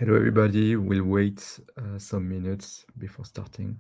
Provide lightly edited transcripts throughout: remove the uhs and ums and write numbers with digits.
Hello, everybody. We'll wait some minutes before starting.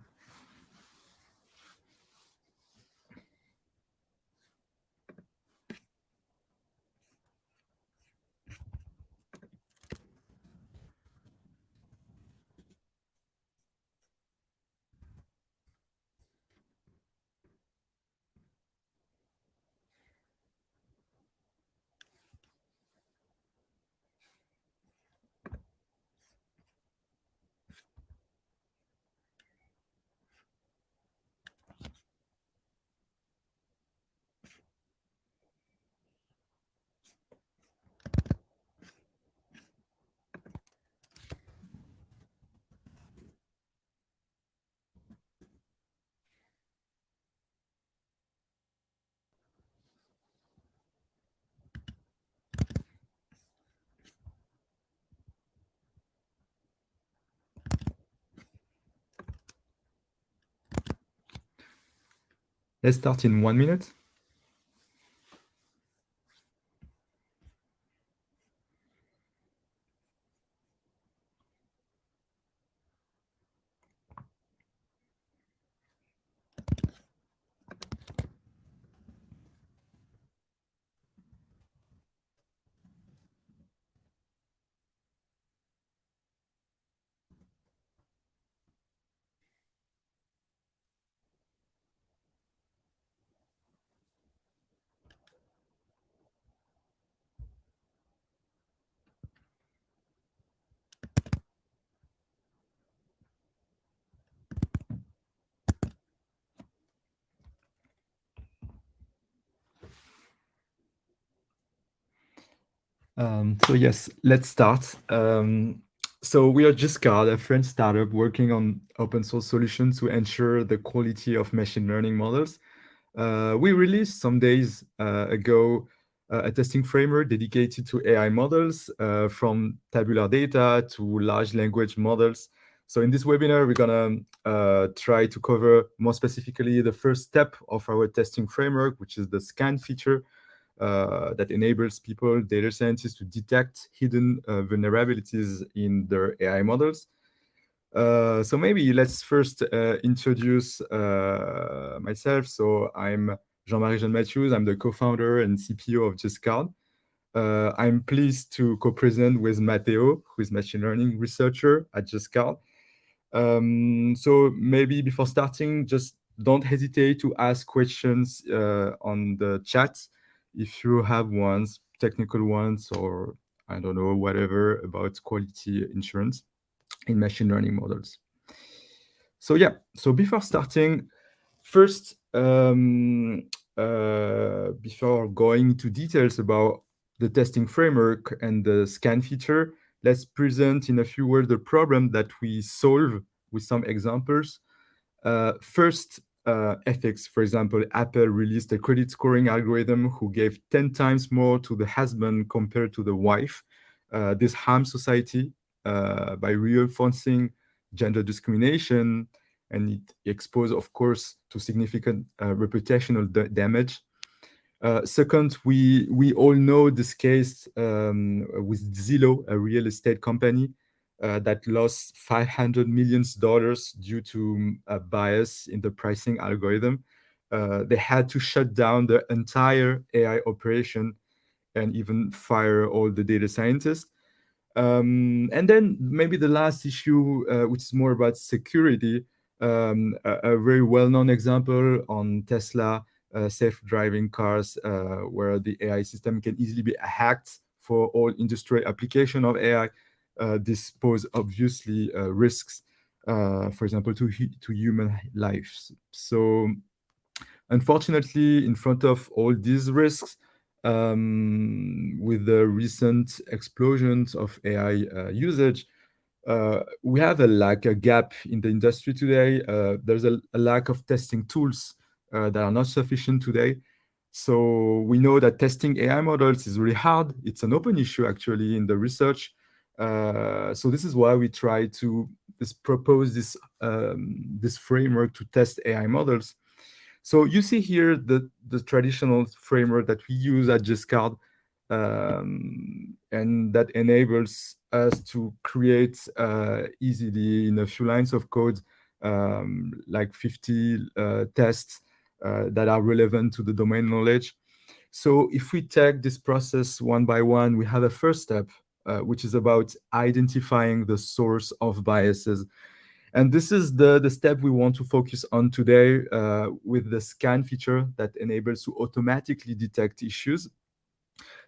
Let's start in 1 minute. So yes, let's start. So we are Giscard, a French startup working on open source solutions to ensure the quality of machine learning models. We released some days ago a testing framework dedicated to AI models, from tabular data to large language models. So in this webinar, we're gonna try to cover more specifically the first step of our testing framework, which is the scan feature that enables people, data scientists, to detect hidden vulnerabilities in their AI models. So maybe let's first introduce myself. So I'm Jean-Marie Jean-Matthews. I'm the co-founder and CPO of JustCard. I'm pleased to co-present with Matteo, who is machine learning researcher at JustCard. So maybe before starting, just don't hesitate to ask questions on the chat if you have ones, technical ones, or I don't know, whatever about quality insurance in machine learning models. So yeah, so before starting, first, before going into details about the testing framework and the scan feature, let's present in a few words the problem that we solve with some examples. First, ethics. For example, Apple released a credit scoring algorithm who gave 10 times more to the husband compared to the wife. This harms society by reinforcing gender discrimination, and it exposed, of course, to significant reputational damage. Second, we all know this case with Zillow, a real estate company that lost $500 million due to a bias in the pricing algorithm. They had to shut down the entire AI operation and even fire all the data scientists. And then maybe the last issue, which is more about security, a very well-known example on Tesla self-driving cars, where the AI system can easily be hacked for all industrial application of AI. This pose obviously risks, for example, to human lives. So unfortunately, in front of all these risks, with the recent explosions of AI usage, we have a gap in the industry today. There's a lack of testing tools that are not sufficient today. So we know that testing AI models is really hard. It's an open issue actually in the research. So this is why we try to propose this framework to test AI models. So you see here the traditional framework that we use at Giscard. and that enables us to create easily in a few lines of code like 50 tests that are relevant to the domain knowledge. So if we take this process one by one, we have a first step, which is about identifying the source of biases. And this is the step we want to focus on today with the scan feature that enables to automatically detect issues.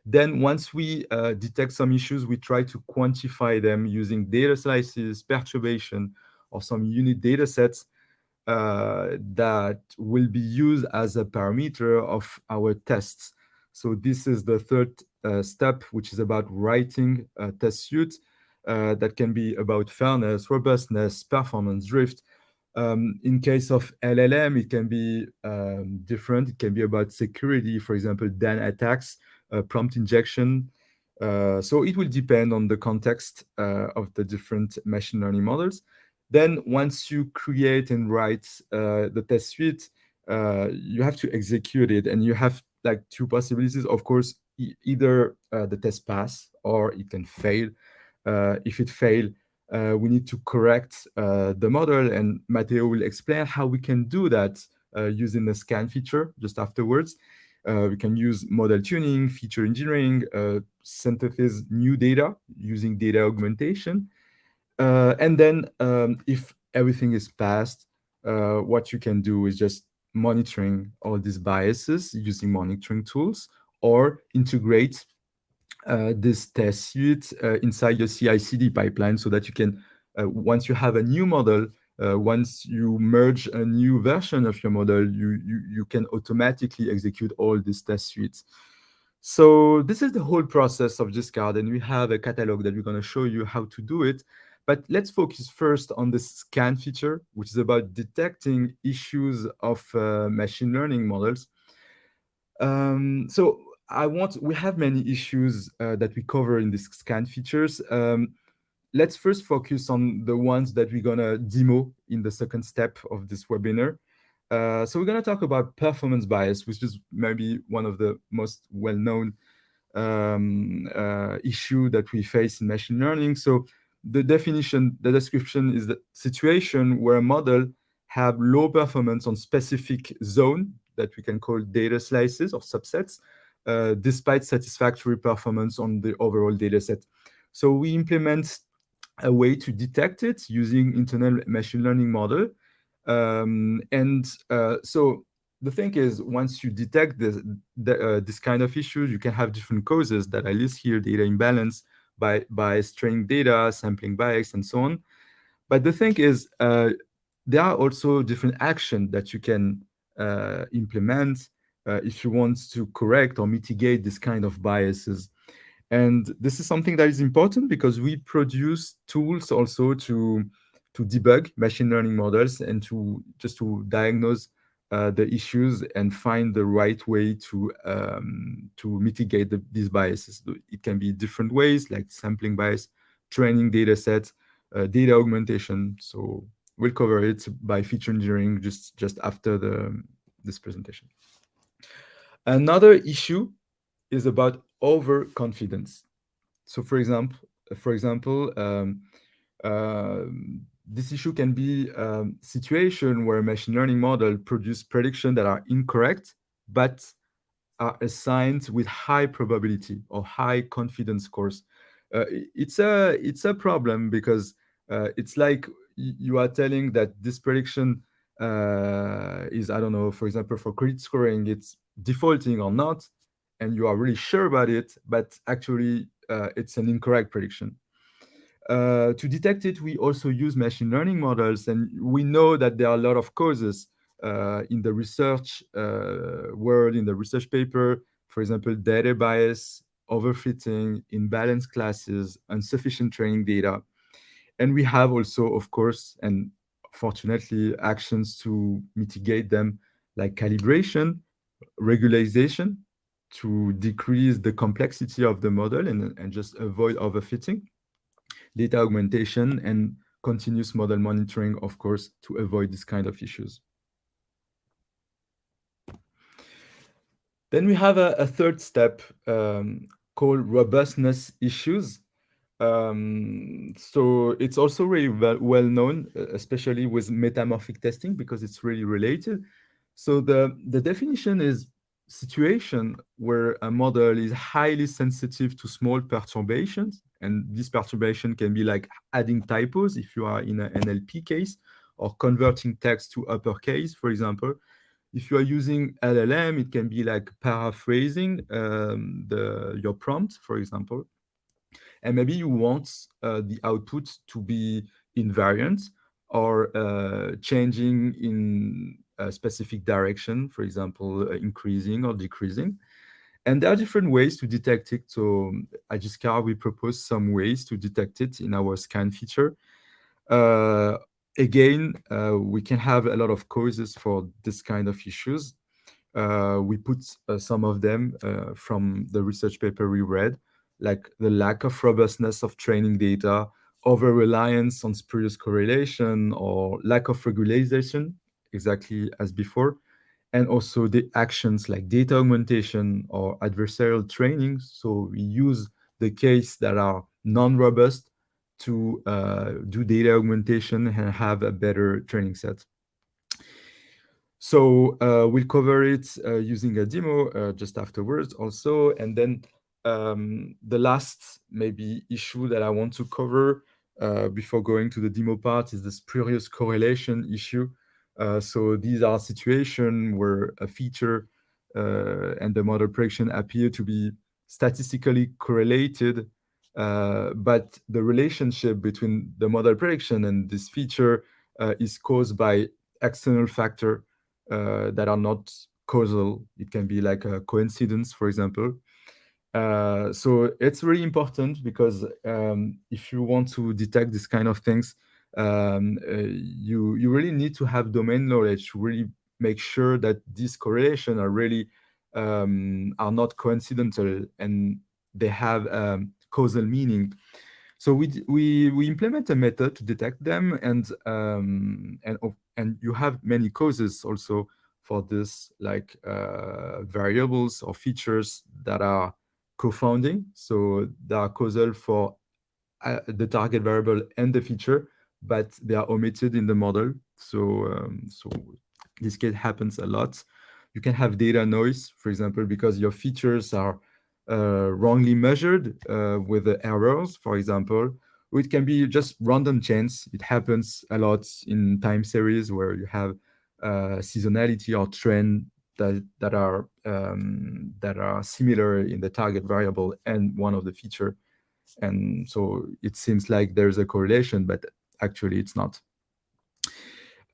Then once we detect some issues, we try to quantify them using data slices, perturbation, or some unit data sets that will be used as a parameter of our tests. So this is the third step, which is about writing a test suite that can be about fairness, robustness, performance, drift. In case of LLM, it can be different. It can be about security, for example, DAN attacks, prompt injection. So it will depend on the context of the different machine learning models. Then once you create and write the test suite, you have to execute it, and you have like two possibilities. Of course, either the test pass or it can fail. If it fail, we need to correct the model, and Matteo will explain how we can do that using the scan feature just afterwards. We can use model tuning, feature engineering, synthesize new data using data augmentation. And then if everything is passed, what you can do is just monitoring all these biases using monitoring tools or integrate this test suite inside your CI/CD pipeline so that you can, once you have a new model, once you merge a new version of your model, you can automatically execute all these test suites. So this is the whole process of Discard, and we have a catalog that we're going to show you how to do it. But let's focus first on the scan feature, which is about detecting issues of machine learning models. So we have many issues that we cover in these scan features. Let's first focus on the ones that we're gonna demo in the second step of this webinar. So we're gonna talk about performance bias, which is maybe one of the most well-known issue that we face in machine learning. So the description is the situation where a model have low performance on specific zone that we can call data slices or subsets, despite satisfactory performance on the overall data set. So we implement a way to detect it using internal machine learning model. So the thing is, once you detect this kind of issues, you can have different causes that I list here: data imbalance, by string data, sampling bias, and so on. But the thing is, there are also different actions that you can implement if you want to correct or mitigate this kind of biases. And this is something that is important because we produce tools also to debug machine learning models and to diagnose the issues and find the right way to mitigate these biases. It can be different ways, like sampling bias, training data sets, data augmentation. So we'll cover it by feature engineering just after this presentation. Another issue is about overconfidence. So, for example, this issue can be situation where a machine learning model produce predictions that are incorrect, but are assigned with high probability or high confidence scores. It's a problem because it's like you are telling that this prediction is, I don't know, for example, for credit scoring, it's defaulting or not, and you are really sure about it, but actually it's an incorrect prediction. To detect it, we also use machine learning models, and we know that there are a lot of causes in the research world, in the research paper. For example, data bias, overfitting, imbalanced classes, insufficient training data. And we have also, of course, and fortunately, actions to mitigate them, like calibration, regularization, to decrease the complexity of the model and just avoid overfitting, data augmentation, and continuous model monitoring, of course, to avoid this kind of issues. Then we have a third step, called robustness issues. So it's also really well known, especially with metamorphic testing, because it's really related. So the definition is situation where a model is highly sensitive to small perturbations, and this perturbation can be like adding typos if you are in an NLP case, or converting text to uppercase, for example. If you are using LLM, it can be like paraphrasing your prompt, for example, and maybe you want the output to be invariant or changing in a specific direction, for example, increasing or decreasing. And there are different ways to detect it. So at Giscard, we propose some ways to detect it in our scan feature. Uh, Again, we can have a lot of causes for this kind of issues. We put some of them from the research paper we read, like the lack of robustness of training data, over reliance on spurious correlation, or lack of regularization, exactly as before, and also the actions like data augmentation or adversarial training. So we use the case that are non-robust to do data augmentation and have a better training set. So we'll cover it using a demo just afterwards also. And then the last maybe issue that I want to cover before going to the demo part is the spurious correlation issue. So these are situations where a feature and the model prediction appear to be statistically correlated, but the relationship between the model prediction and this feature is caused by external factor that are not causal. It can be like a coincidence, for example. So it's really important because if you want to detect this kind of things, you really need to have domain knowledge to really make sure that these correlations are really are not coincidental and they have causal meaning. So we implement a method to detect them, and you have many causes also for this, like variables or features that are co-founding. So they are causal for the target variable and the feature, but they are omitted in the model. So this case happens a lot. You can have data noise, for example, because your features are wrongly measured with the errors, for example. Or it can be just random chance. It happens a lot in time series where you have seasonality or trend that are similar in the target variable and one of the feature, and so it seems like there's a correlation, but actually it's not.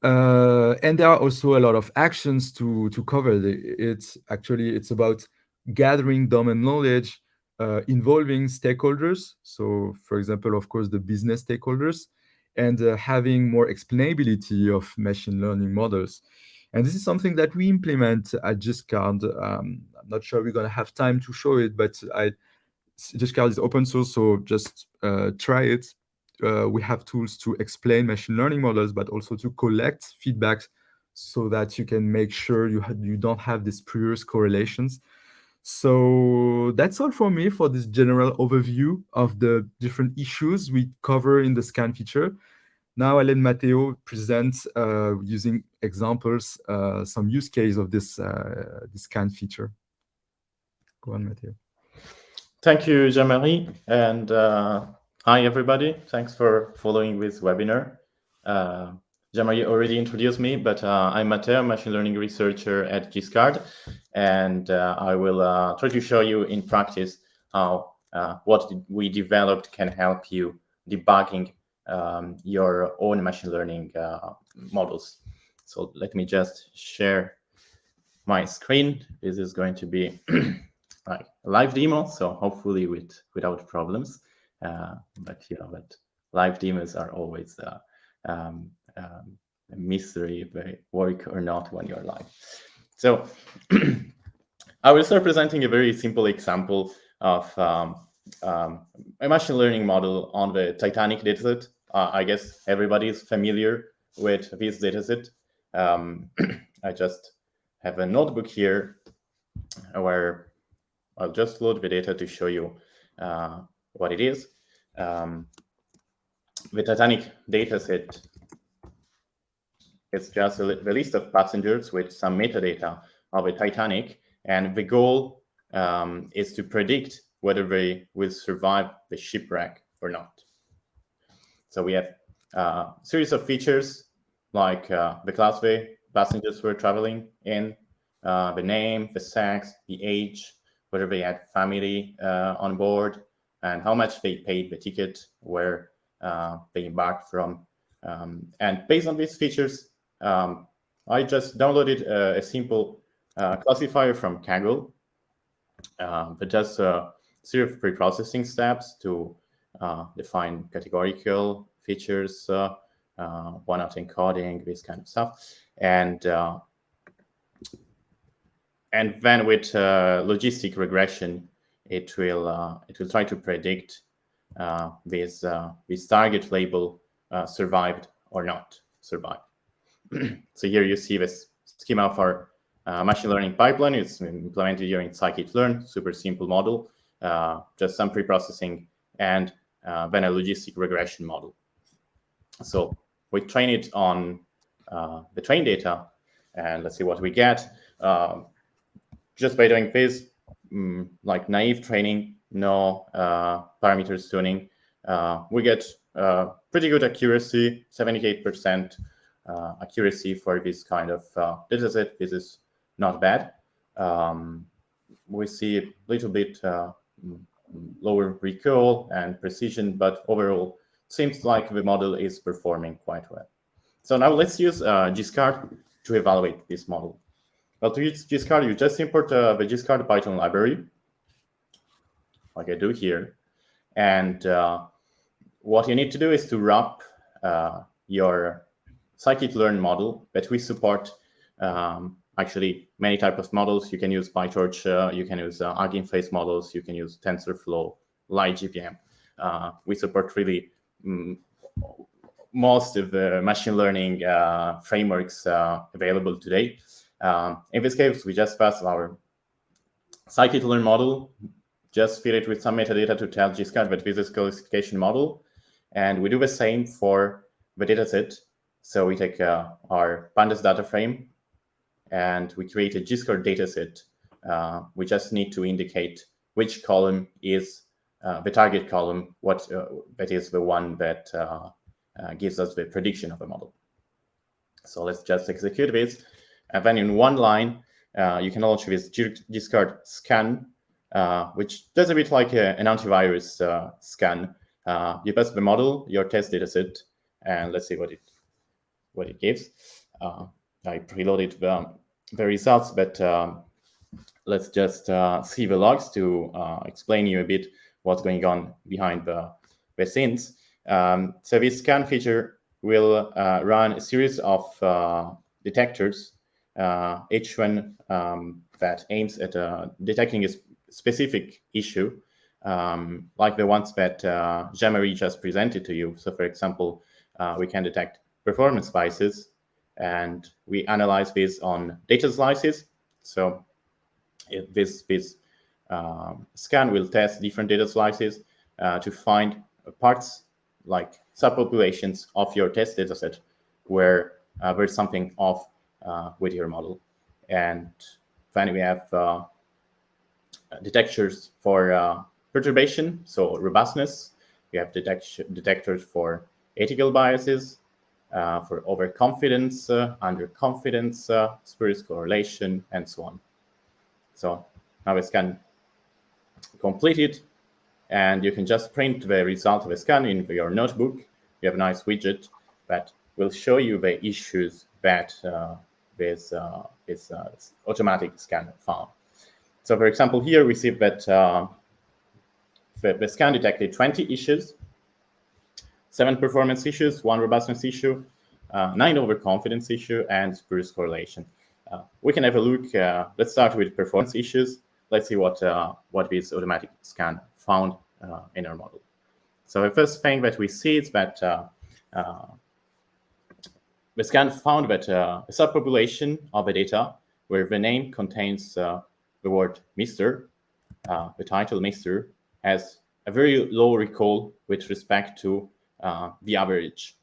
And there are also a lot of actions to cover it's about gathering domain knowledge, involving stakeholders, so for example, of course, the business stakeholders, and having more explainability of machine learning models. And this is something that we implement at Giscard. I'm not sure we're going to have time to show it, but Giscard is open source, so just try it. We have tools to explain machine learning models, but also to collect feedbacks so that you can make sure you don't have these spurious correlations. So that's all for me for this general overview of the different issues we cover in the scan feature. Now I'll let Matteo present using examples some use case of this scan feature. Go on, Matteo. Thank you, Jean-Marie, and hi, everybody. Thanks for following this webinar. Jean-Marie already introduced me, but I'm Matteo, machine learning researcher at Giscard, and I will try to show you in practice how what we developed can help you debugging your own machine learning models. So let me just share my screen. This is going to be like a live demo, so hopefully without problems. But live demos are always a mystery if they work or not when you're live. So I will start presenting a very simple example of a machine learning model on the Titanic dataset. I guess everybody is familiar with this dataset. I just have a notebook here where I'll just load the data to show you what it is. The Titanic dataset is just the list of passengers with some metadata of a Titanic, and the goal is to predict whether they will survive the shipwreck or not. So we have a series of features like the class the passengers were traveling in, the name, the sex, the age, whether they had family on board, and how much they paid the ticket, where they embarked from. And based on these features, I just downloaded a simple classifier from Kaggle that does a series of pre-processing steps to define categorical features, one-hot encoding, this kind of stuff, and then with logistic regression, it will try to predict this target label survived or not survived. So here you see this schema of our machine learning pipeline. It's implemented here in scikit-learn, super simple model, just some pre-processing, and then a logistic regression model. So we train it on the train data, and let's see what we get. Just by doing this, like naive training, no parameters tuning, we get pretty good accuracy, 78% accuracy for this kind of dataset. This is not bad. We see a little bit lower recall and precision, but overall, seems like the model is performing quite well. So now let's use Giscard to evaluate this model. Well, to use Giscard, you just import the Giscard Python library, like I do here. And what you need to do is to wrap your scikit-learn model, that we support actually many types of models. You can use PyTorch, you can use Hugging Face models, you can use TensorFlow, LightGPM. We support really most of the machine learning frameworks available today. In this case, we just pass our scikit-learn model, just feed it with some metadata to tell Giscard that this is a classification model. And we do the same for the dataset. So we take our pandas data frame and we create a Giscard dataset. We just need to indicate which column is the target column, that is the one that gives us the prediction of the model. So let's just execute this. And then in one line, you can launch this Giscard scan, which does a bit like an antivirus scan. You pass the model, your test dataset, and let's see what it gives. I preloaded the results, but let's just see the logs to explain you a bit what's going on behind the scenes. So this scan feature will run a series of detectors, each one that aims at detecting a specific issue, like the ones that Jean-Marie just presented to you. So for example, we can detect performance biases, and we analyze this on data slices. So this scan will test different data slices to find parts like subpopulations of your test dataset where there's something off with your model. And then we have detectors for perturbation, so robustness. We have detectors for ethical biases, for overconfidence, underconfidence, spurious correlation, and so on. So now we scan completed, and you can just print the result of a scan in your notebook. You have a nice widget that will show you the issues that this automatic scan found. So for example, here we see that the scan detected 20 issues, 7 performance issues, 1 robustness issue, 9 overconfidence issue, and spurious correlation. We can have a look. Let's start with performance issues. Let's see what this automatic scan found in our model. So the first thing that we see is that the scan found that a subpopulation of the data where the name contains the word Mr. the title Mr. has a very low recall with respect to the average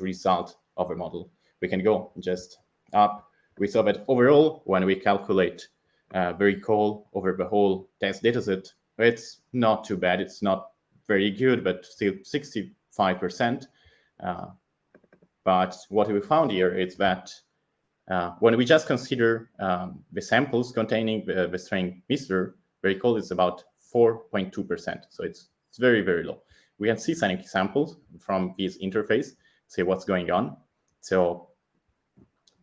result of a model. We can go just up. We saw that overall, when we calculate the recall over the whole test dataset, it's not too bad. It's not very good, but still 65%. But what we found here is that when we just consider the samples containing the string Mr., the recall is about 4.2%. So it's very, very low. We can see some examples from this interface, see what's going on. So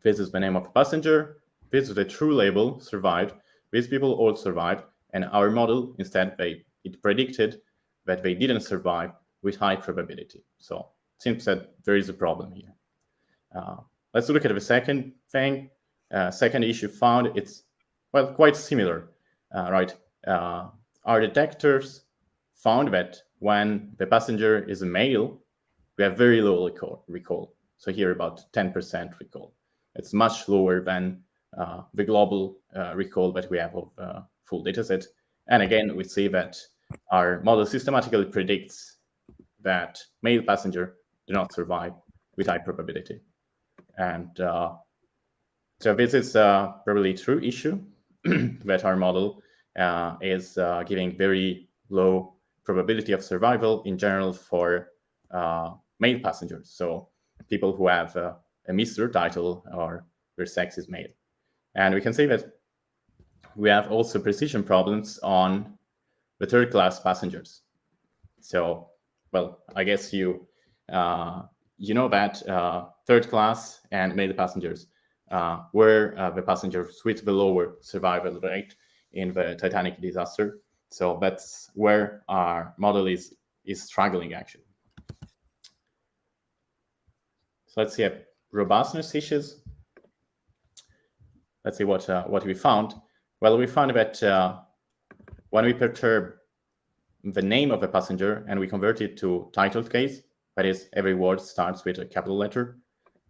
this is the name of the passenger. This is the true label, survived. These people all survived. And our model, instead, it predicted that they didn't survive with high probability. So it seems that there is a problem here. Let's look at the second thing. Second issue found, it's, well, quite similar, right? Our detectors found that when the passenger is a male, we have very low recall. So here about 10% recall. It's much lower than the global recall that we have of full dataset. And again, we see that our model systematically predicts that male passenger do not survive with high probability. And so this is probably a true issue that our model is giving very low probability of survival in general for male passengers. So people who have a Mr. title or their sex is male. And we can say that we have also precision problems on the third class passengers. So, well, I guess you know that third class and male passengers were the passengers with the lower survival rate in the Titanic disaster. So that's where our model is struggling, actually. So let's see robustness issues. Let's see what we found. Well, we found that when we perturb the name of a passenger and we convert it to titled case, that is, every word starts with a capital letter,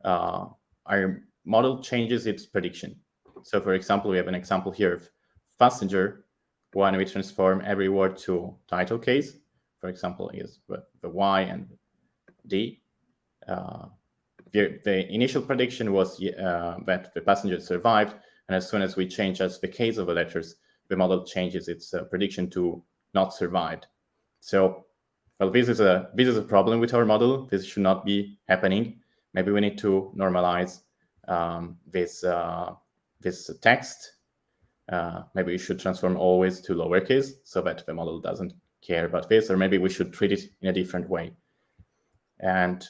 our model changes its prediction. So for example, we have an example here of passenger. When we transform every word to title case, for example, is the Y and D. The initial prediction was that the passenger survived, and as soon as we change just the case of the letters, the model changes its prediction to not survived. So, well, this is a problem with our model. This should not be happening. Maybe we need to normalize this text. Maybe we should transform always to lowercase so that the model doesn't care about this, or maybe we should treat it in a different way. And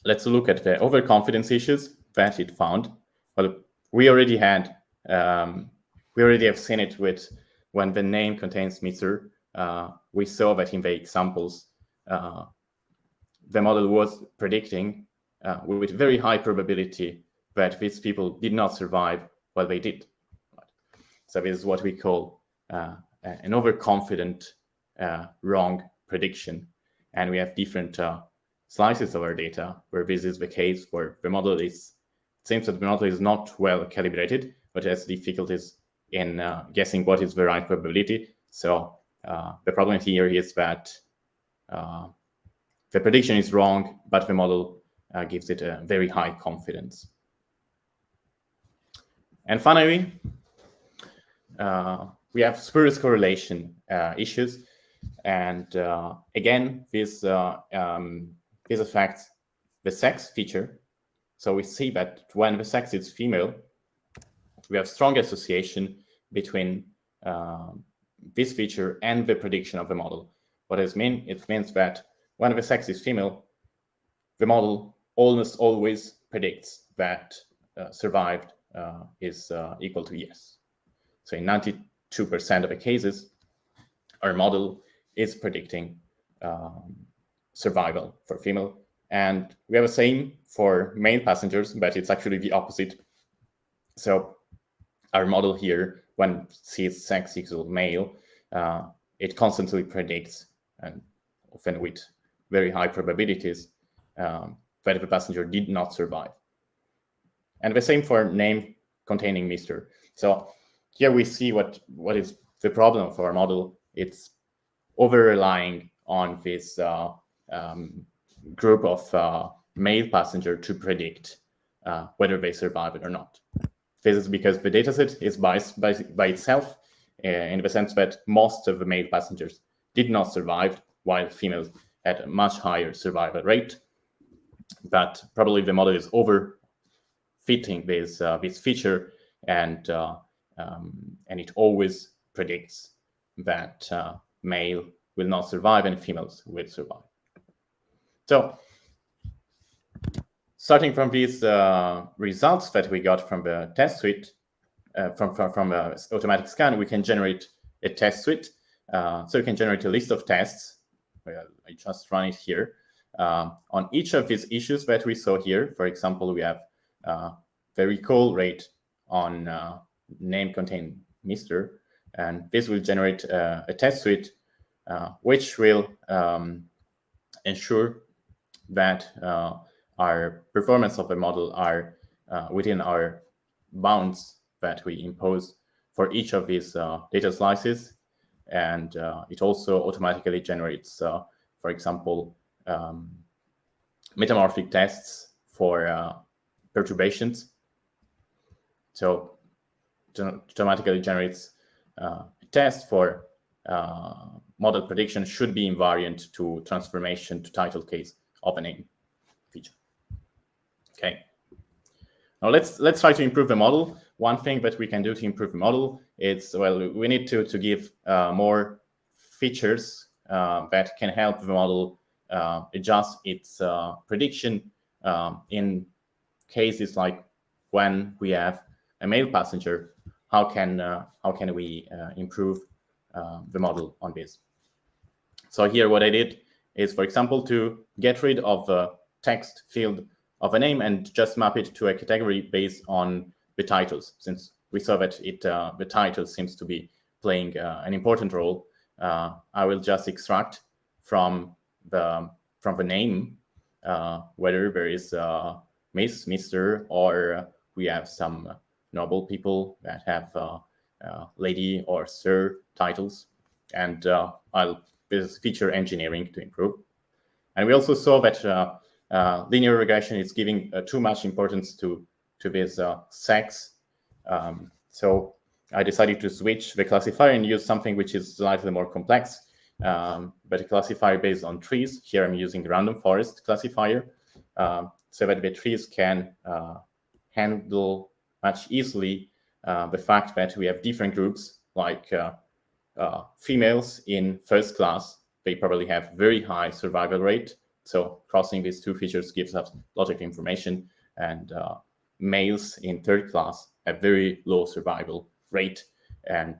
let's look at the overconfidence issues that it found. Well, we already have seen it with when the name contains Mr. We saw that in the examples, the model was predicting with very high probability that these people did not survive while they did. So this is what we call an overconfident wrong prediction. And we have different slices of our data where this is the case, where the model seems that the model is not well calibrated, but has difficulties in guessing what is the right probability. So the problem here is that the prediction is wrong, but the model gives it a very high confidence. And finally, we have spurious correlation issues. And again, this affects the sex feature. So we see that when the sex is female, we have strong association between this feature and the prediction of the model. What does it mean? It means that when the sex is female, the model almost always predicts that survived is equal to yes. So in 92% of the cases, our model is predicting survival for female. And we have the same for male passengers, but it's actually the opposite. So our model here, when sees sex equals male, it constantly predicts, and often with very high probabilities, that the passenger did not survive. And the same for name containing Mr. So here we see what is the problem of our model. It's over relying on this group of male passenger to predict whether they survived or not. This is because the dataset is biased by itself in the sense that most of the male passengers did not survive, while females had a much higher survival rate. But probably the model is overfitting this feature, and it always predicts that male will not survive and females will survive. So starting from these results that we got from the test suite, from automatic scan, we can generate a test suite. So we can generate a list of tests. Well, I just run it here. On each of these issues that we saw here, for example, we have the recall rate on name contain Mr. And this will generate a test suite which will ensure that our performance of the model are within our bounds that we impose for each of these data slices. And it also automatically generates, for example, metamorphic tests for perturbations. So it automatically generates a test for model prediction should be invariant to transformation to title case of a name feature. Okay. Now let's try to improve the model. One thing that we can do to improve the model is, well, we need to give more features that can help the model adjust its prediction in cases like when we have a male passenger. How can we improve the model on this? So here what I did is, for example, to get rid of the text field of a name and just map it to a category based on the titles. Since we saw that the title seems to be playing an important role, I will just extract from the name whether there is Miss, Mr, or we have some noble people that have lady or sir titles, and I'll use feature engineering to improve. And we also saw that linear regression is giving too much importance to this sex. So I decided to switch the classifier and use something which is slightly more complex, but a classifier based on trees. Here I'm using random forest classifier, so that the trees can handle much easily the fact that we have different groups, like females in first class. They probably have very high survival rate. So crossing these two features gives us a lot of information. And males in third class have very low survival rate, and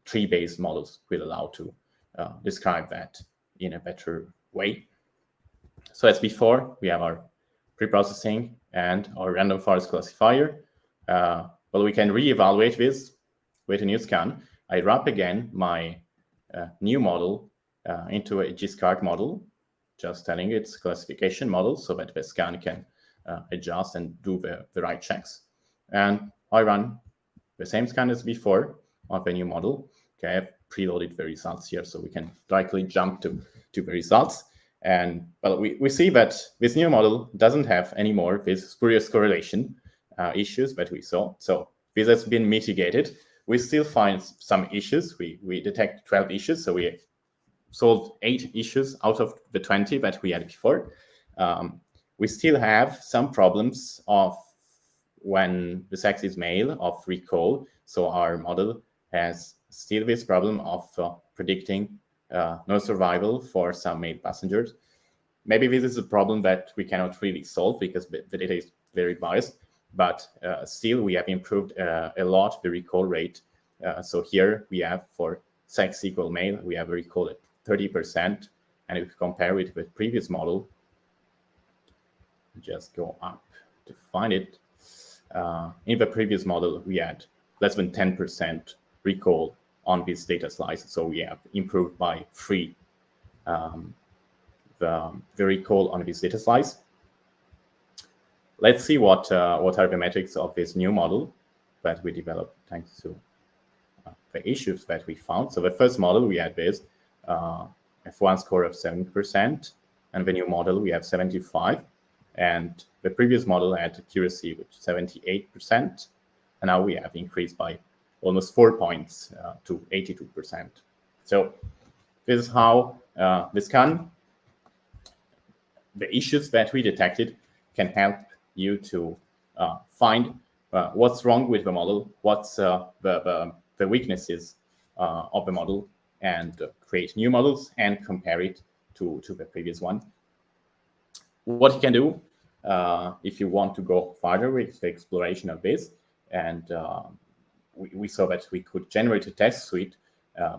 tree-based models will allow to describe that in a better way. So as before, we have our preprocessing and our random forest classifier. Well, we can reevaluate this with a new scan. I wrap again my new model into a GSCART model, just telling its classification model so that the scan can adjust and do the right checks. And I run the same scan as before on the new model. Okay, I've preloaded the results here so we can directly jump to the results. And well, we see that this new model doesn't have anymore this spurious correlation issues that we saw. So this has been mitigated. We still find some issues. We detect 12 issues, so we solved 8 issues out of the 20 that we had before. We still have some problems of when the sex is male of recall. So our model has still this problem of predicting no survival for some male passengers. Maybe this is a problem that we cannot really solve because the data is very biased, but still we have improved a lot the recall rate. So here we have for sex equal male, we have a recall at 30%. And if we compare it with previous model, just go up to find it. In the previous model, we had less than 10% recall on this data slice. So we have improved by 3 the recall on this data slice. Let's see what are the metrics of this new model that we developed thanks to the issues that we found. So the first model we had this F1 score of 7%, and the new model we have 75, and the previous model had accuracy with 78%, and now we have increased by almost 4 points to 82%. So this is how the issues that we detected can help you to find what's wrong with the model, what's the weaknesses of the model, and create new models and compare it to the previous one. What you can do if you want to go further with the exploration of this, and we saw that we could generate a test suite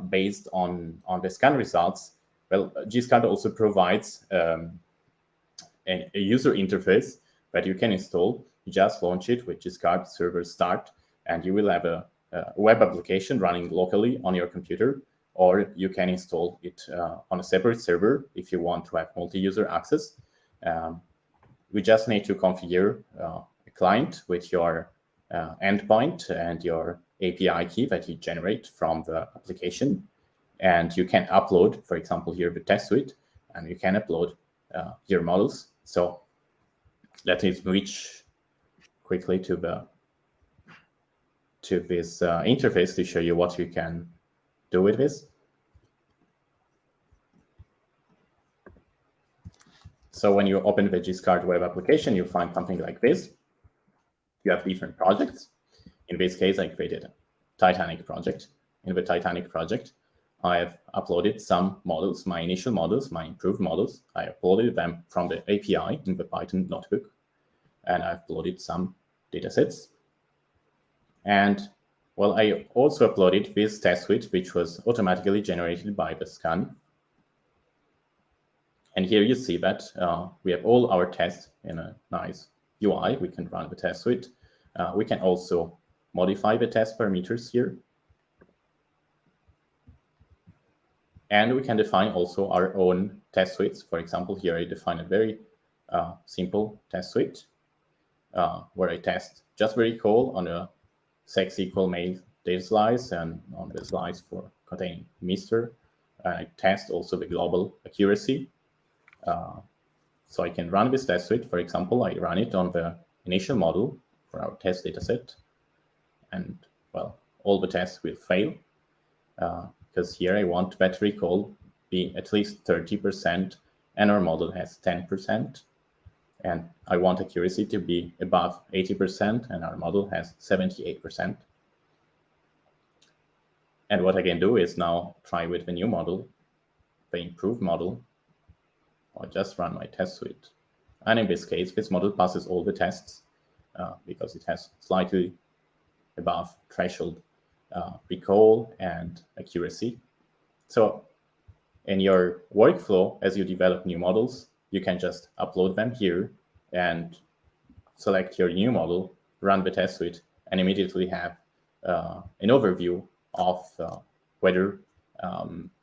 based on the scan results. Well, GSCAD also provides a user interface that you can install. You just launch it with GSCAD server start, and you will have a web application running locally on your computer, or you can install it on a separate server if you want to have multi-user access. We just need to configure a client with your endpoint and your API key that you generate from the application. And you can upload, for example, here the test suite, and you can upload your models. So let me switch quickly to this interface to show you what you can do with this. So when you open the GSCAD web application, you find something like this. You have different projects. In this case, I created a Titanic project. In the Titanic project, I have uploaded some models, my initial models, my improved models. I uploaded them from the API in the Python notebook, and I've uploaded some datasets. And well, I also uploaded this test suite, which was automatically generated by the scan. And here you see that we have all our tests in a nice UI. We can run the test suite. We can also modify the test parameters here. And we can define also our own test suites. For example, here I define a very simple test suite where I test just the recall on a sex equal male data slice and on the slice for containing Mr. I test also the global accuracy. So I can run this test suite. For example, I run it on the initial model for our test dataset. And well, all the tests will fail because here I want that recall be at least 30% and our model has 10%. And I want accuracy to be above 80% and our model has 78%. And what I can do is now try with the new model, the improved model, or just run my test suite. And in this case, this model passes all the tests because it has slightly above threshold recall and accuracy. So in your workflow, as you develop new models, you can just upload them here and select your new model, run the test suite, and immediately have an overview of whether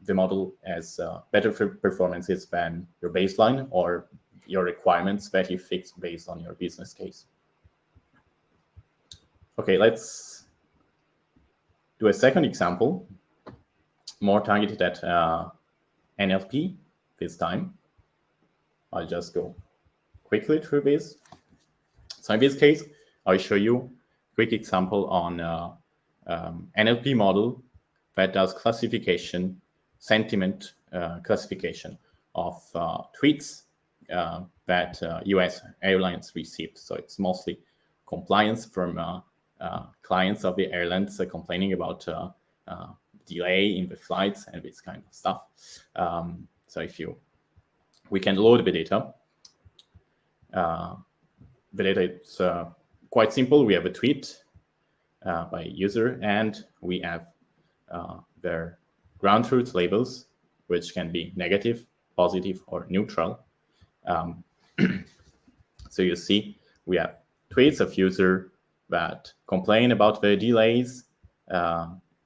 the model has better performances than your baseline or your requirements that you fix based on your business case. Okay, let's do a second example, more targeted at NLP this time. I'll just go quickly through this. So in this case, I'll show you a quick example on NLP model that does classification, sentiment classification of tweets that US airlines received. So it's mostly compliance from clients of the airlines complaining about delay in the flights and this kind of stuff. So we can load the data. The data is quite simple. We have a tweet by user, and we have their ground truth labels, which can be negative, positive, or neutral. So you see, we have tweets of user that complain about the delays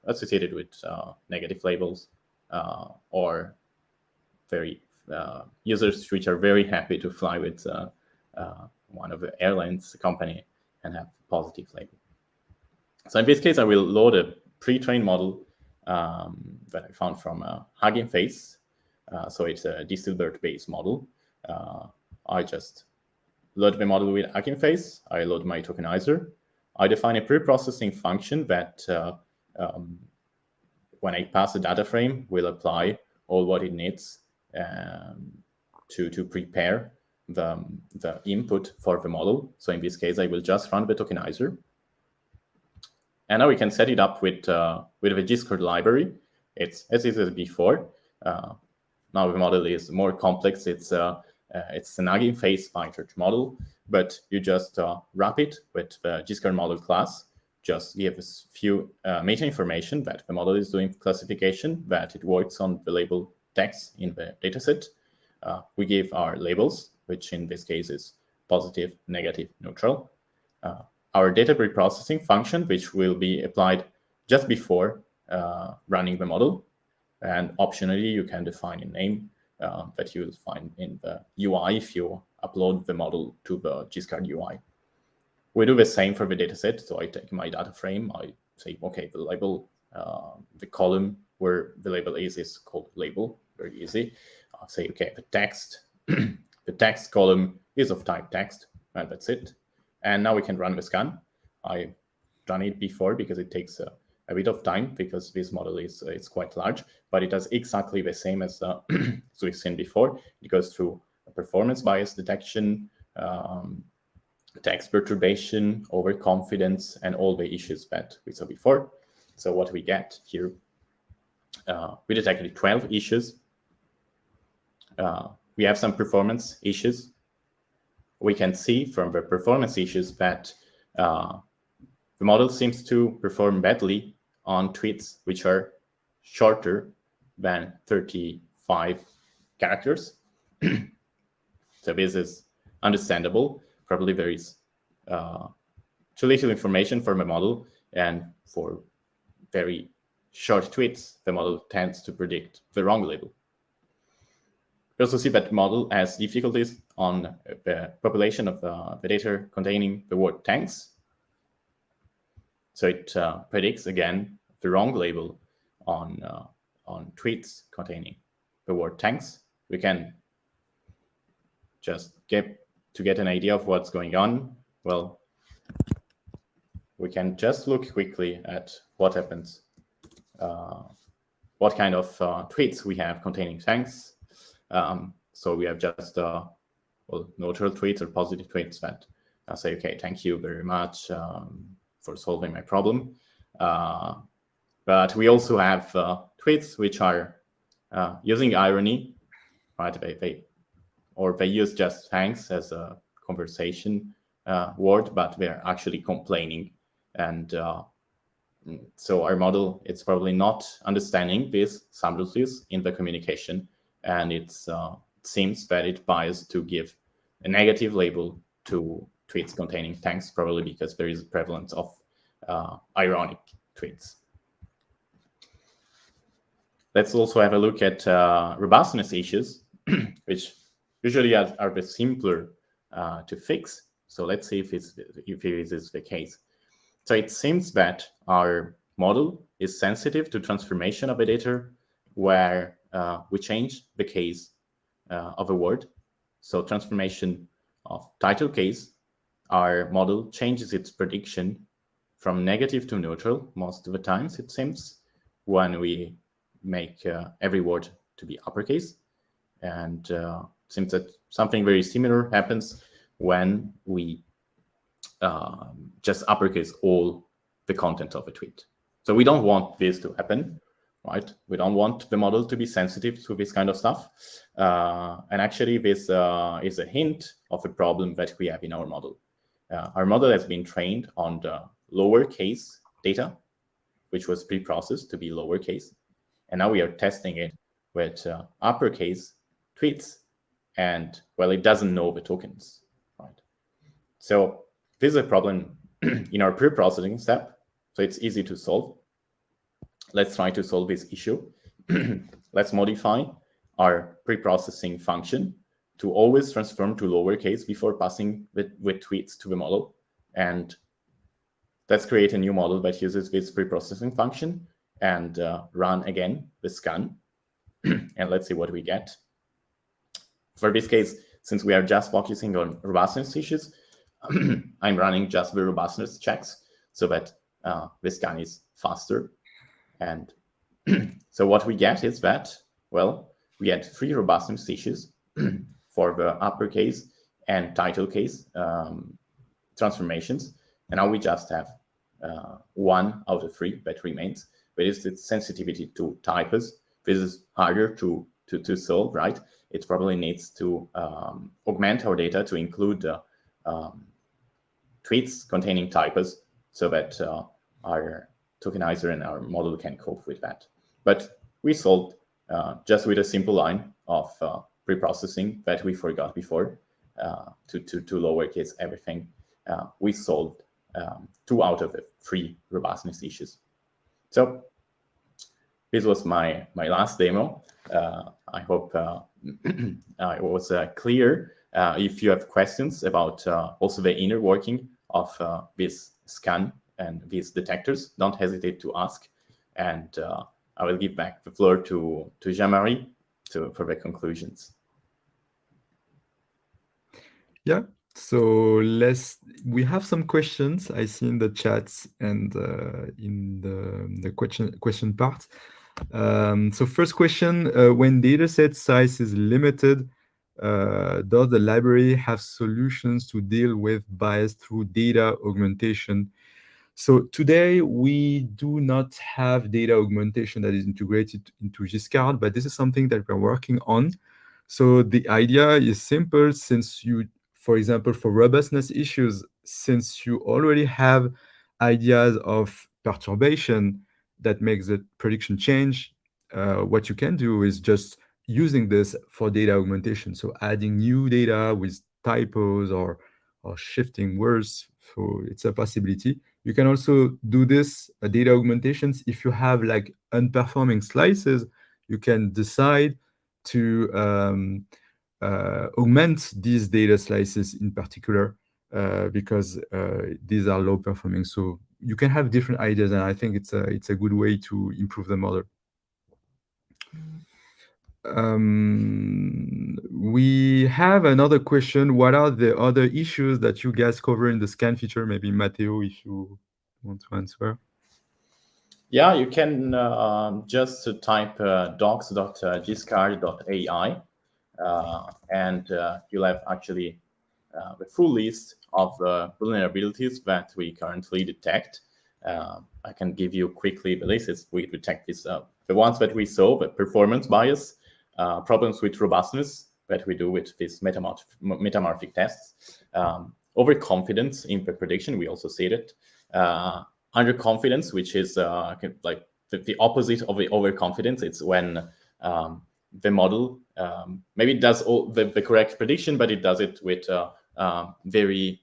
associated with negative labels, or very users which are very happy to fly with one of the airlines company and have positive label. So in this case, I will load pre-trained model that I found from Hugging Face. So it's a Distilbert-based model. I just load the model with Hugging Face. I load my tokenizer. I define a pre-processing function that when I pass a data frame, will apply all what it needs to prepare the input for the model. So in this case, I will just run the tokenizer. And now we can set it up with the Discord library. It's as it is before. Now the model is more complex. It's an Hugging Face PyTorch model, but you just wrap it with the Discord model class. Just give a few meta information that the model is doing classification, that it works on the label text in the dataset. We give our labels, which in this case is positive, negative, neutral. Our data preprocessing function, which will be applied just before running the model. And optionally, you can define a name that you will find in the UI if you upload the model to the Giscard UI. We do the same for the dataset. So I take my data frame, I say, okay, the label, the column where the label is called label, very easy. I'll say, okay, the text, the text column is of type text, and that's it. And now we can run the scan. I've done it before because it takes a bit of time because this model is it's quite large, but it does exactly the same as we've seen before. It goes through performance bias detection, text perturbation, overconfidence, and all the issues that we saw before. So what we get here, we detected 12 issues. We have some performance issues. We can see from the performance issues that the model seems to perform badly on tweets which are shorter than 35 characters. So this is understandable. Probably there is too little information for the model, and for very short tweets, the model tends to predict the wrong label. We also see that the model has difficulties on the population of the data containing the word tanks. So it predicts, again, the wrong label on tweets containing the word tanks. We can just get an idea of what's going on. Well, we can just look quickly at what happens, what kind of tweets we have containing tanks. So we have just neutral tweets or positive tweets that say, okay, thank you very much for solving my problem. But we also have tweets which are using irony, right? They use just thanks as a conversation word, but they're actually complaining. And so our model, it's probably not understanding these subtleties in the communication. And it seems that it biased to give a negative label to tweets containing thanks, probably because there is a prevalence of ironic tweets. Let's also have a look at robustness issues, which usually are the simpler to fix. So let's see if this is the case. So it seems that our model is sensitive to transformation of a data where we change the case of a word. So transformation of title case, our model changes its prediction from negative to neutral most of the times, it seems, when we make every word to be uppercase. And it seems that something very similar happens when we just uppercase all the content of a tweet. So we don't want this to happen, right? We don't want the model to be sensitive to this kind of stuff. And actually, this is a hint of a problem that we have in our model. Our model has been trained on the lowercase data, which was pre-processed to be lowercase. And now we are testing it with uppercase tweets. And, well, it doesn't know the tokens, right? So this is a problem in our pre-processing step. So it's easy to solve. Let's try to solve this issue. Let's modify our pre-processing function to always transform to lowercase before passing with tweets to the model. And let's create a new model that uses this preprocessing function and run again the scan. And let's see what we get. For this case, since we are just focusing on robustness issues, I'm running just the robustness checks so that the scan is faster. And so what we get is that, well, we get 3 robustness issues for the uppercase and title case transformations. And now we just have 1 out of 3 that remains. But it's the sensitivity to typos. This is harder to solve, right? It probably needs to augment our data to include tweets containing typos so that our tokenizer and our model can cope with that. But we solved just with a simple line of preprocessing that we forgot before to lowercase everything. We solved 2 out of the 3 robustness issues. So this was my last demo. I hope it was clear. If you have questions about also the inner working of this scan and these detectors, don't hesitate to ask. And I will give back the floor to Jean-Marie for the conclusions. Yeah. So we have some questions I see in the chats and in the question part. So first question, when dataset size is limited, does the library have solutions to deal with bias through data augmentation? So today we do not have data augmentation that is integrated into Giscard, but this is something that we're working on. So the idea is simple. Since you, for example, for robustness issues, since you already have ideas of perturbation that makes the prediction change, what you can do is just using this for data augmentation. So adding new data with typos or shifting words. So it's a possibility. You can also do this data augmentations if you have like unperforming slices. You can decide to augment these data slices in particular because these are low performing. So you can have different ideas, and I think it's a good way to improve the model. We have another question. What are the other issues that you guys cover in the scan feature? Maybe Matteo, if you want to answer. Yeah, you can just type docs.giscard.ai and you'll have actually the full list of vulnerabilities that we currently detect. I can give you quickly the list. We detect this, the ones that we saw, the performance bias, problems with robustness that we do with these metamorphic tests, overconfidence in the prediction, we also see it, underconfidence, which is like the opposite of the overconfidence. It's when the model maybe it does all the correct prediction, but it does it with very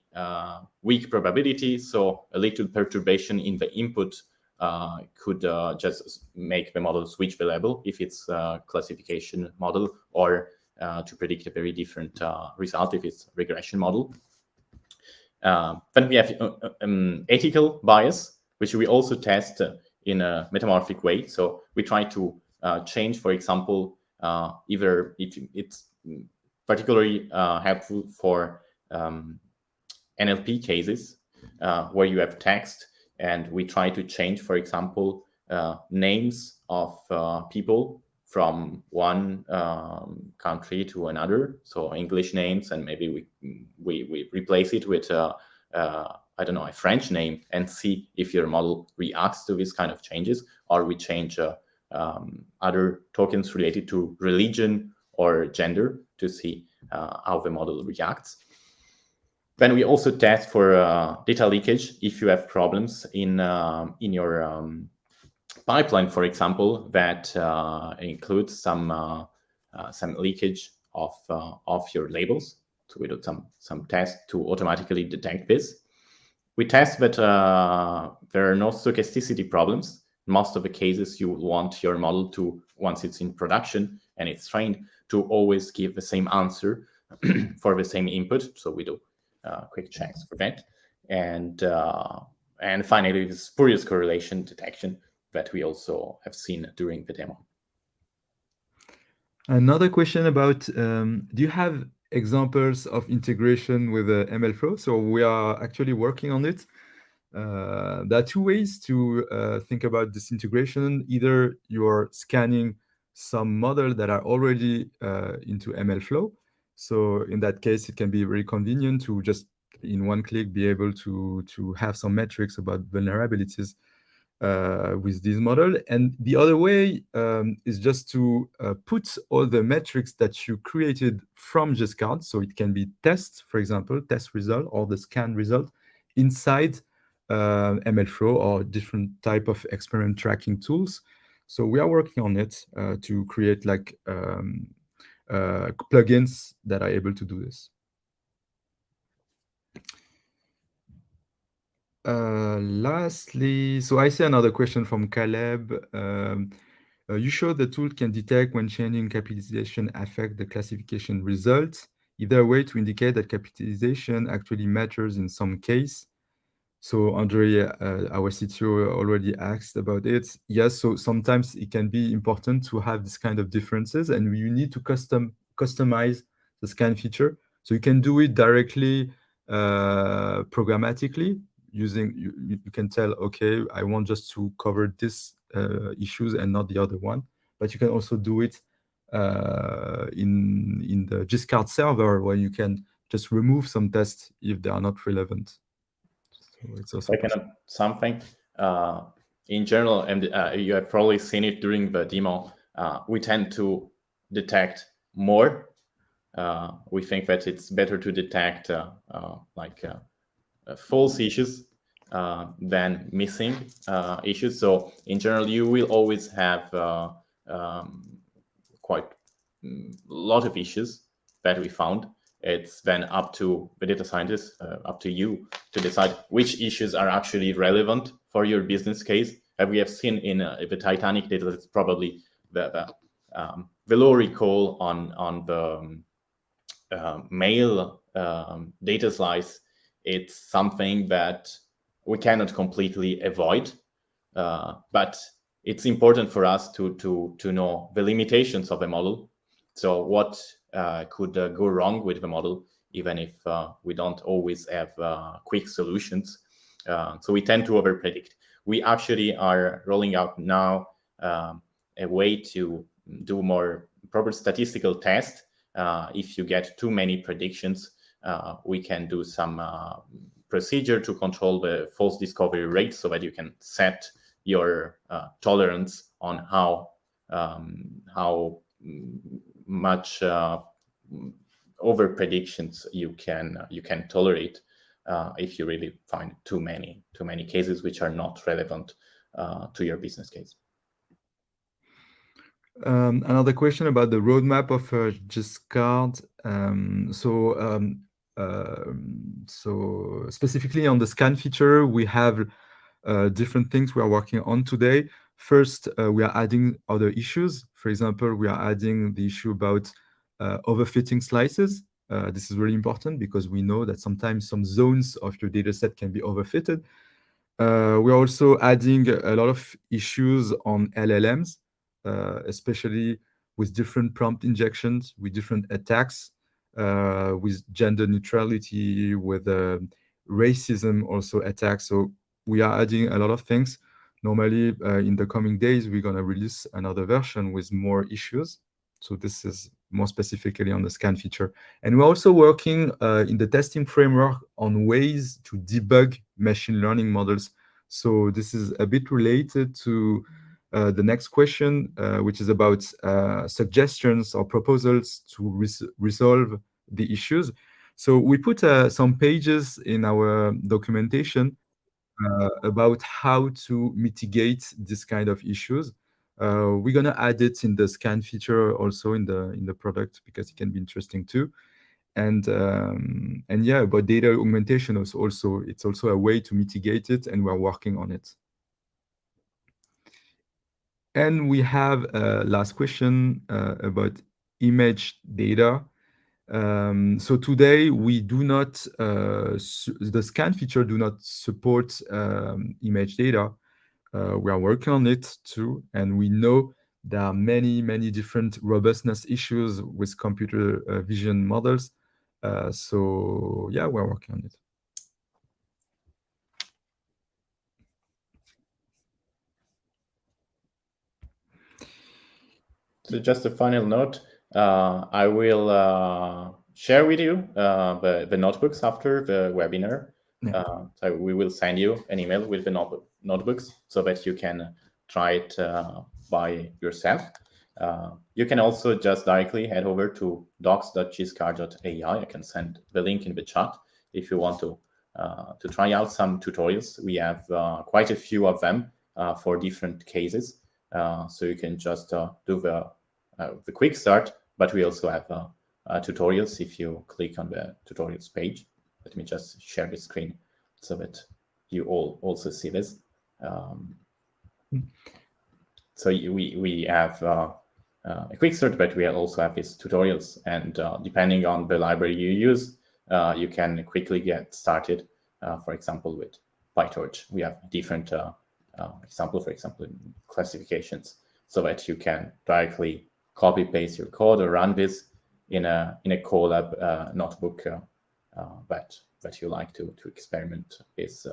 weak probability. So a little perturbation in the input could just make the model switch the level if it's a classification model, or to predict a very different result if it's a regression model. Then we have ethical bias, which we also test in a metamorphic way. So we try to change, for example, either if it's particularly helpful for NLP cases where you have text, and we try to change, for example, names of people from one country to another, so English names, and maybe we replace it with I don't know, a French name, and see if your model reacts to these kind of changes, or we change other tokens related to religion or gender to see how the model reacts. Then we also test for data leakage if you have problems in your pipeline, for example, that includes some leakage of your labels. So we do some tests to automatically detect this. We test that there are no stochasticity problems. In most of the cases, you want your model to, once it's in production and it's trained, to always give the same answer for the same input. So we do quick checks for that. And And finally, the spurious correlation detection that we also have seen during the demo. Another question about do you have examples of integration with MLflow? So we are actually working on it. There are two ways to think about this integration. Either you're scanning some model that are already into MLflow. So in that case, it can be very convenient to just in one click be able to have some metrics about vulnerabilities with this model. And the other way is just to put all the metrics that you created from Gscard. So it can be tests, for example, test result or the scan result inside MLflow or different type of experiment tracking tools. So we are working on it to create like plugins that are able to do this. Lastly, so I see another question from Caleb. You show the tool can detect when changing capitalization affect the classification results. Either way to indicate that capitalization actually matters in some case. So Andre, our CTO, already asked about it. Yes, so sometimes it can be important to have this kind of differences, and you need to customize the scan feature. So you can do it directly programmatically using you can tell, okay, I want just to cover this issues and not the other one. But you can also do it in the Giscard server where you can just remove some tests if they are not relevant. So it's also I can possible. add something. Uh, in general, and you have probably seen it during the demo, we tend to detect more. We think that it's better to detect false issues than missing issues. So in general, you will always have um, quite a lot of issues that we found. It's then up to the data scientists, up to you to decide which issues are actually relevant for your business case. As we have seen in the Titanic data, it's probably the low recall on the mail data slice. It's something that we cannot completely avoid, but it's important for us to know the limitations of a model. So what could go wrong with the model, even if we don't always have quick solutions. So we tend to overpredict. We actually are rolling out now a way to do more proper statistical tests. If you get too many predictions, we can do some procedure to control the false discovery rate so that you can set your tolerance on how much over predictions you can tolerate if you really find too many cases which are not relevant to your business case. Another question about the roadmap of Giscard. So specifically on the scan feature, we have different things we are working on today. First, we are adding other issues. For example, we are adding the issue about overfitting slices. This is really important because we know that sometimes some zones of your data set can be overfitted. We're also adding a lot of issues on LLMs, especially with different prompt injections, with different attacks, with gender neutrality, with racism also attacks. So we are adding a lot of things. Normally, in the coming days, we're going to release another version with more issues. So this is more specifically on the scan feature. And we're also working in the testing framework on ways to debug machine learning models. So this is a bit related to the next question, which is about suggestions or proposals to resolve the issues. So we put some pages in our documentation about how to mitigate this kind of issues. We're gonna add it in the scan feature also in the product because it can be interesting too. And yeah, about data augmentation is also it's also a way to mitigate it, and we're working on it. And we have a last question about image data. So today we do not the scan feature do not support image data. We are working on it too, and we know there are many different robustness issues with computer vision models. So yeah, we're working on it. So just a final note, I will share with you the notebooks after the webinar. Yeah. So we will send you an email with the notebooks so that you can try it by yourself. You can also just directly head over to docs.giscard.ai. I can send the link in the chat if you want to try out some tutorials. We have quite a few of them for different cases. So you can just do the quick start, but we also have tutorials if you click on the tutorials page. Let me just share the screen so that you all also see this. So we have a quick start, but we also have these tutorials, and depending on the library you use, you can quickly get started. For example, with PyTorch, we have different example, for example, classifications, so that you can directly copy paste your code or run this in a Colab notebook that you like to experiment with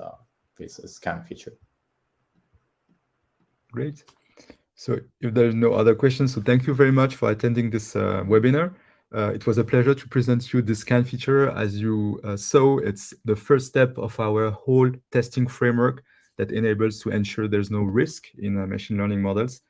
this scan feature. Great. So if there's no other questions, so thank you very much for attending this webinar. It was a pleasure to present you the scan feature. As you saw, it's the first step of our whole testing framework that enables to ensure there's no risk in machine learning models.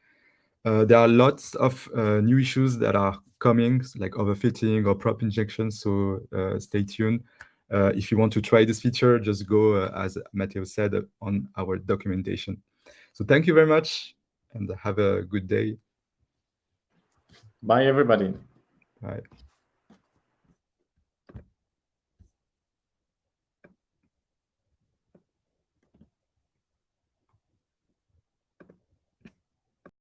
There are lots of new issues that are coming, like overfitting or prop injection, so stay tuned. If you want to try this feature, just go, as Matteo said, on our documentation. So thank you very much, and have a good day. Bye, everybody. Bye.